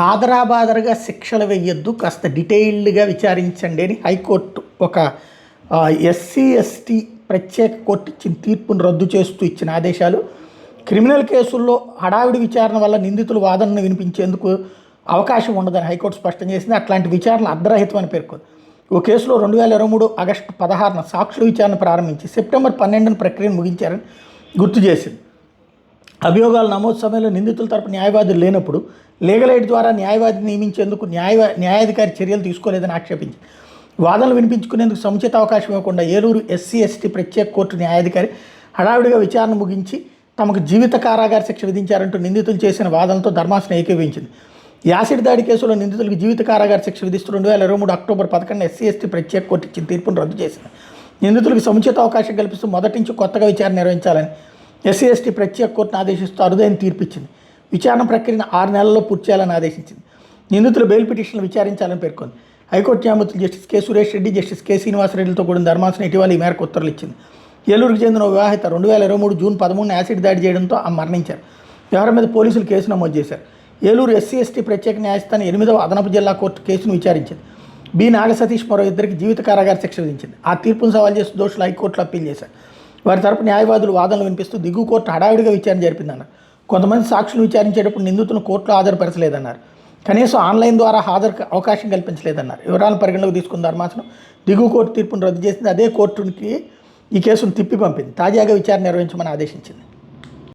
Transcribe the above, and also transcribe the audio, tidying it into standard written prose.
ఆదరాబాదరగా శిక్షలు వేయొద్దు, కాస్త డీటెయిల్డ్గా విచారించండి అని హైకోర్టు ఒక ఎస్సీ ఎస్టీ ప్రత్యేక కోర్టు ఇచ్చిన తీర్పును రద్దు చేస్తూ ఇచ్చిన ఆదేశాలు. క్రిమినల్ కేసుల్లో హడావిడి విచారణ వల్ల నిందితులు వాదనను వినిపించేందుకు అవకాశం ఉండదని హైకోర్టు స్పష్టం చేసింది. అట్లాంటి విచారణ అర్ధరహితమని పేర్కొంది. ఓ కేసులో 2023 ఆగస్టు 16న సాక్షుల విచారణ ప్రారంభించి సెప్టెంబర్ 12న ప్రక్రియను ముగించారని గుర్తు చేసింది. అభియోగాల నమోదు సమయంలో నిందితుల తరపు న్యాయవాదులు లేనప్పుడు లీగల్ ఎయిడ్ ద్వారా న్యాయవాదిని నియమించేందుకు న్యాయాధికారి చర్యలు తీసుకోలేదని ఆక్షేపించింది. వాదనలు వినిపించుకునేందుకు సముచిత అవకాశం ఇవ్వకుండా ఏలూరు ఎస్సీ ఎస్టీ ప్రత్యేక కోర్టు న్యాయాధికారి హడావిడిగా విచారణ ముగించి తమకు జీవిత కారాగార శిక్ష విధించారంటూ నిందితులు చేసిన వాదనలతో ధర్మాసనం ఏకీభవించింది. యాసిడ్ దాడి కేసులో నిందితులకు జీవిత కారాగార శిక్ష విధిస్తూ 2023 అక్టోబర్ 11న ఎస్సీ ఎస్టీ ప్రత్యేక కోర్టు ఇచ్చిన తీర్పును రద్దు చేసింది. నిందితులకు సముచిత అవకాశం కల్పిస్తూ మొదటి నుంచి కొత్తగా విచారణ నిర్వహించాలని ఎస్సీ ఎస్టీ ప్రత్యేక కోర్టును ఆదేశిస్తూ అరుదైన తీర్పిచ్చింది. విచారణ ప్రక్రియను 6 నెలల్లో పూర్తి చేయాలని ఆదేశించింది. నిందితులు బెయిల్ పిటిషన్లు విచారించాలని పేర్కొంది. హైకోర్టు న్యాయమూర్తులు justice K Suresh Reddy, justice K శ్రీనివాసరెడ్డితో కూడిన ధర్మాసనం ఇటీవల ఈ మేరకు ఉత్తర్వులు ఇచ్చింది. ఏలూరుకు చెందిన వివాహిత 2023 జూన్ 13న యాసిడ్ దాడి చేయడంతో ఆమె మరణించారు. వ్యవహారం మీద పోలీసులు కేసు నమోదు చేశారు. ఏలూరు ఎస్సీ ఎస్టీ ప్రత్యేక న్యాయస్థానం 8వ అదనపు జిల్లా కోర్టు కేసును విచారించింది. బి నాగసతీష్ మరో ఇద్దరికి జీవిత కారాగార శిక్ష విధించింది. ఆ తీర్పును సవాల్ చేస్తూ దోషులు హైకోర్టులో అప్పీల్ చేశారు. వారి తరపు న్యాయవాదులు వాదనలు వినిపిస్తూ దిగువ కోర్టు హడావిడిగా విచారణ జరిపిందన్నారు. కొంతమంది సాక్షులు విచారించేటప్పుడు నిందితులను కోర్టులో హాజరుపరచలేదన్నారు. కనీసం ఆన్లైన్ ద్వారా హాజరుకు అవకాశం కల్పించలేదన్నారు. వివరాలను పరిగణలోకి తీసుకున్న ధర్మాసనం దిగువ కోర్టు తీర్పును రద్దు చేసింది. అదే కోర్టుకి ఈ కేసును తిప్పి పంపింది. తాజాగా విచారణ నిర్వహించమని ఆదేశించింది.